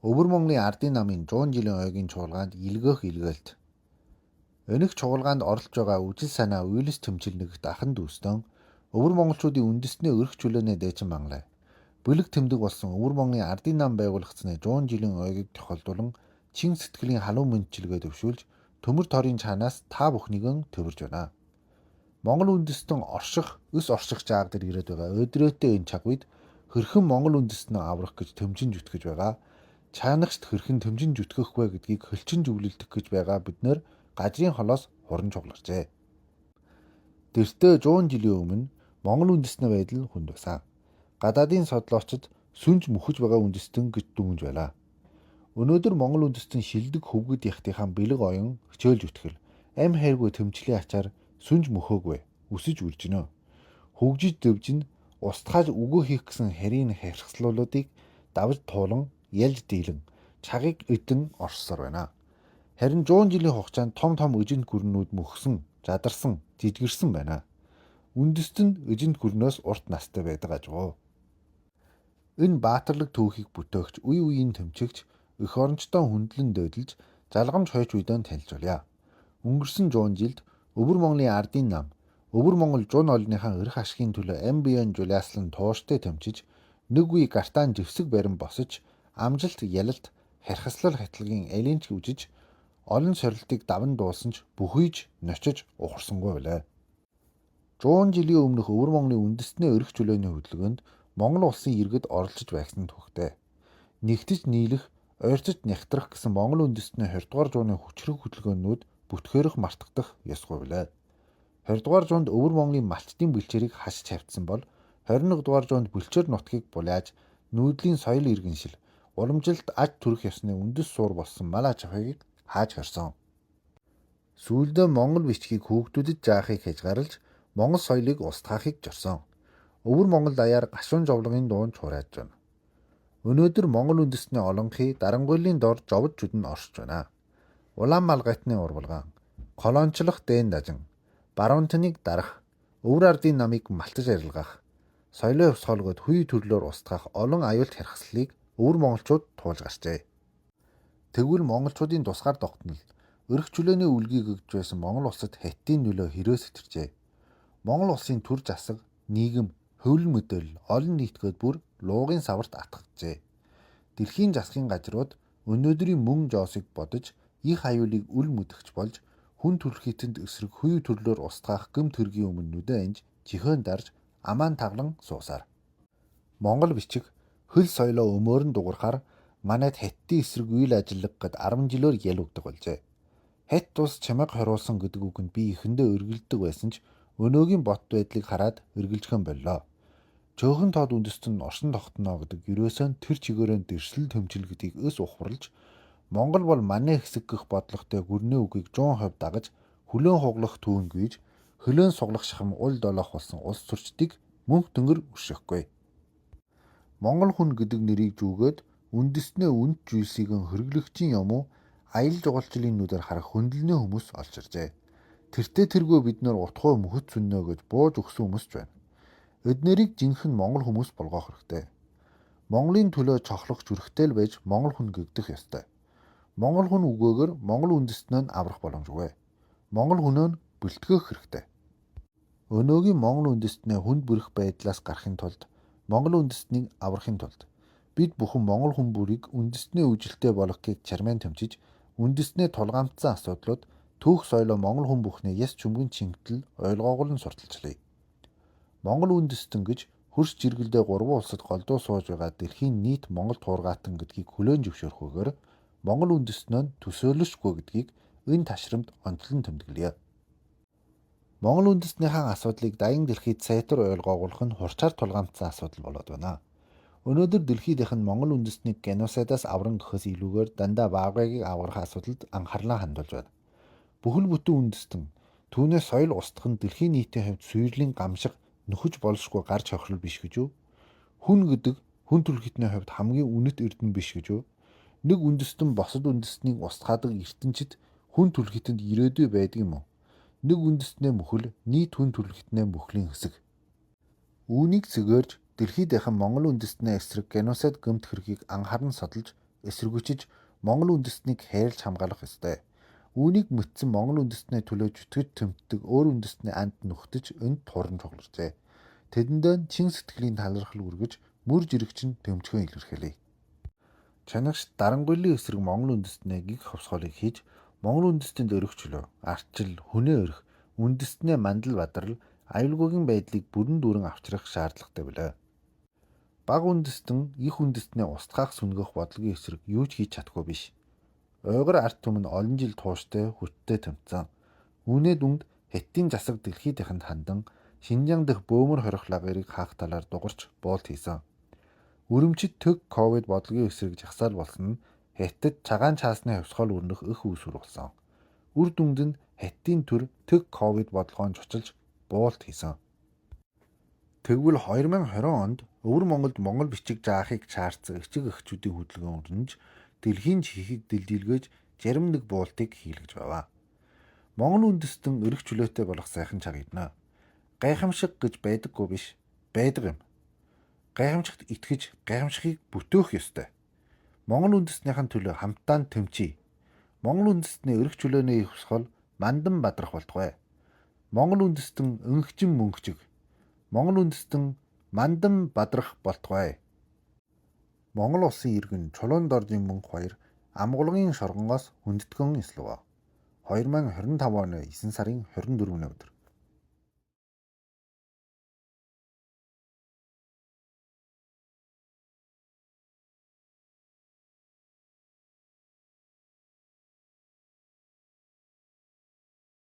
Өвөр Монголын ардын намын 100 жилийн ойгийн чуулгаанд илгээх илгээлт. Өнөх чуулгаанд оролцож байгаа үжил санаа уйлс тэмцэл нэгт ахын дүүстэн өвөр монголчуудын үндэстний өрх чөлөөнөө дээчин манлаа. Бөлөг тэмдэг болсон өвөр Монголын ардын нам байгуулагдсны 100 жилийн ойгийг тохиолдуулан чин сэтгэлийн халуун мэдчилгээ төвшүүлж төмөр торын чанаас та бүхнийг төвөрж байна. Монгол үндэстэн орших, өс орших жааг дээр ирээд байгаа өдрөөтэй энэ цаг үед хэрхэн монгол үндэстнээ аврах гэж төмжин зүтгэж байгаа. Чаанагчд хэрхэн төмжин зүтгэх вэ гэдгийг хөлчин зөвлөлдөх гэж байгаа бид нэр газрын холоос хуран чугларчээ. Тэртээ 100 жилийн өмнө монгол үндэстний байдал хүнд байсан. Гадаадын судлаачид сүнж мөхөж байгаа үндэстэн гэж дүгнж байлаа. Өнөөдөр монгол үндэстэн шилдэг хөвгөд яхтынхаа бэлэг оюун хичээл зүтгэл ам хайргүй төмчлийн ачаар сүнж мөхөөгүй өсөж үржинэ. Хөгжиж дэвжин устгаж үгөө хийх гэсэн харийн харьцлуулуудыг давж туулан ялж дийлэн чагийг өдөн оршсоор байна. Харин 100 жилийн хугацаанд том эжент гүрнүүд мөхсөн, задарсан, жижигэрсэн байна. Үндэст нь эжент гүрнөөс урт настай байдаг ажгүй. Энэ баатарлаг түүхийг бүтээгч, үе үеийн тэмцэгч, эх орончтой хүндлэн дөдөлж, залгамж хойч үедэн танилцуулъя. Өнгөрсөн 100 жилд өвөр Монголын ардын нам, өвөр Монгол жун олныхаа эрх ашигын төлөө ам биеэн жулааслан тууштай тэмчиж, нэг үе гартаан живсэг барин босож, амжилт ялалт харьхаслал хатлагийн элинч үжиж олон сорилтыг даван дуулсан ч бүхийж ночиж ухарсангүй байлаа. 100 жилийн өмнөх өвөр Монголын үндэстний өрх чөлөөний хөдөлгөөнд Монгол улсын иргэд оролцож байсан түүхтэй. Нэгтэж нийлэх, ойрцож нягтрах гэсэн Монгол үндэстний 20 дугаар зууны хүчрэг хөдөлгөөнүүд бүтгээрэх мартагдах ёсгүй байлаа. 20 дугаар зуунд өвөр Монголын малчдын бэлчээрийг хасж хавьтсан бол 21 дугаар зуунд бэлчээр нутгийг булааж нүүдлийн соёл иргэншил уламжилт аж төрөх ёсны үндэс суур болсон мал аж ахуйг хааж хорсон. Сүүлдээ Монгол бичгийг хүүхдүүдэд заахыг хязгаарлаж Монгол соёлыг устгаахыг зорсон. Өвөр Монгол даяар гашуун жовлогын дуун чурааж байна. Өнөөдөр Монгол үндэстний олонхий дарангуйлын дор жовд жүдэн оршиж байна. Улаан малгайтны урвалгаан, колончлох дээн дажин, баруунтныг дарах, өвөр ардын намыг малтаж арилгах, соёлоо хувьсгалгоод хүй төрлөөр устгах олон аюулт харьцлыг өвөр монголчууд туулж гарчээ. Тэгвэл монголчуудын тусгаар тогтнол, өрх чөлөөний үлгийг өгж байсан Монгол улсад Хятадын нөлөө хэрөө сэтэрчээ. Монгол улсын төр засаг, нийгэм, хөвлөн мэдээлэл, олон нийтгээд бүр луугын саварт атгажээ. Дэлхийн засгийн газрууд өнөөдрийн мөн жоосыг бодож, их аюулыг үл мэдэгч болж, хүн төрөлхийтэнд эсрэг хүй төрлөөр устгах гэм төргийн өмнө нүдэ анж, чихөн дарж, амаан таглан суусаар. Монгол бичиг хөл соёлоо өмөөрн дуурахаар манайд Хятадын эсрэг үйл ажиллагаа гэд 10 жилөөр ял өгдөг болжээ. Хятад улс чамайг хориулсан гэдэг үгэнд би эхэндээ өргөлдөг байсан ч өнөөгийн бот байдлыг хараад өргөлжгөн боллоо. Чөөхөн тод үндэстэн оршин тогтноо гэдэг ерөөсөө тэр чигээрээ дэрсэл төмчил гэдгийг өс ухварлж Монгол бол манай хэсэг гэх бодлоготой гүрний үгийг 100% дагаж хөлөөн хуглах түүн гүйж хөлөөн суглах шахам ул долоох болсон улс төрчдийг мөнх дөнгөр өршөхгүй. Монгол хүн гэдэг нэрийг зүгээд үндэстнээ үнд зүйлсийг хөргөлөгчийн юм уу аял жугалчлалын нүдээр харах хөндлөний хүмүүс олж иржээ. Тэртээ тэргүй бид нөр утгуу мөхөт сүннөө гэж бууж өгсөн хүмүүс ч байна. Эднэрийг жинхэнэ монгол хүмүүс болгоох хэрэгтэй. Монголын төлөө цохлох зүрхтэл байж монгол хүн гэгдэх ёстой. Монгол хүн үгөөгөр монгол үндэстнээ аврах боломжгүй. Монгол хөнөө бэлтгэх хэрэгтэй. Өнөөгийн монгол үндэстнээ хүнд бүрэх байдлаас гарахын тулд монгол үндэстнийг аврахын тулд бид бүхэн монгол хүн бүрийг үндэстний үжилтэй болгохыг чармайн тэмчиж үндэстнээ тулгаамдсан асуудлууд түүх соёлоо монгол хүн бүхний яс чүмгэн чингтэл ойлгоогуулан сурталчлая. Монгол үндэстэн гэж хөрс жиргэлдээ 3 улсад голдуу сууж байгаа дэлхийн нийт монгол туургаатан гэдгийг хүлээн зөвшөөрөхөөр монгол үндэстнөө төсөөлөшгүй гэдгийг энэ ташрамд онцлон тэмдэглэе. Монгол үндэстнийхээ асуудлыг даян дэлхийд сайтар ойлгоогуулах нь хурцаар тулгаамдсан асуудал болоод байна. Өнөөдөр дэлхийдийнх нь монгол үндэстнийг геноцидаас авран гэхээс илүүгээр дандаа баагагийг аврах асуудалд анхаарлаа хандуулж байна. Бүхэл бүтэн үндэстэн түүнээс соёл устгах нь дэлхийн нийтийн хувьд сүйрлийн гамшиг нөхөж болшгүй гар чохирол биш гэж үү? Хүн гэдэг хүн төрөлхтний хувьд хамгийн үнэт эрдэнэ биш гэж үү? Нэг үндэстэн босод үндэстнийг устгаадаг ертөнцид хүн төрөлхтөнд ирээдүй байдаг юм уу? Нэг үндэстнээ мөхөл нийт хүн төрөлхтнээ мөхлийн хэсэг. Үүнийг цэгээрж дэлхийдийнхэн монгол үндэстнээ эсрэг геноцид гэмт хэргийг анхааран содолж эсэргүүцэж Монгол үндэстнийг хайрлж хамгаалах ёстой. Үүнийг мэдсэн Монгол үндэстнээ төлөө зүтгэж тэмтдэг өөр үндэстний анд нөхдөж энд туран цугларчээ. Тэдэндээ чин сэтгэлийн талархал үргэж мөр жирэгчин төмчгөн илэрхийлээ. Чанагш дарангуйлын эсрэг Монгол үндэстнээ гих ховсгоолыг хийж Монгол үндэстэнд өрөх чөлөө, арчил, хүнээ өрөх, үндэстнээ мандал бадрал, аюулгүйн байдлыг бүрэн дүүрэн авчрах шаардлагатай билээ. Бага үндэстэн их үндэстнээ устгах сүнгэх бодлогын эсрэг юу ч хийж чадахгүй биш. Ойгор ард түмэн олон жил тууштай хүчтэй тэмцэн. Үүний дүнд Хятадын засаг дэлхийд дахинд хандан Шинжаан дэх бөөмөр хорих лагерыг хаах талаар дугарч боолт хийсэн. Үрэмчид төг ковид бодлогын эсрэг жагсаал болсон нь Хятад цагаан чаасны хөвсгөл өрнөх их үүсвэр болсон. Үр дүнд нь Хятадын төр төг ковид бодлогоон чучилж боолт хийсэн. Тэгвэл 2020 онд Өвөр Монголд монгол бичиг жаахыг чаарсан эцэг эхчүүдийн хөдөлгөөн өрнөж дэлхийн чихийг дэлдэлгээж зарим нэг буултыг хийлгэж байв. Монгол үндэстэн өрх чөлөөтэй болох сайхан цаг иднэ. Гайхамшиг гэж байдаггүй биш, байдаг юм. Гайхамшигт итгэж гайхамшигыг бүтөөх ёстой. Монгол үндэстнийхэн төлөө хамтдаа тэмцье. Монгол үндэстний өрх чөлөөний хөвсгөл мандан бадрах болтугай. Монгол үндэстэн өнхжин мөнгөчг. Монгол үндэстэн мандан бадрах болтугай. Монгол улсын иргэн Чулуун доржийн мөнх 2 амгуулгын шоргонгоос хүндэтгэн эслэв. 2025 оны 9 сарын 24-ний өдөр.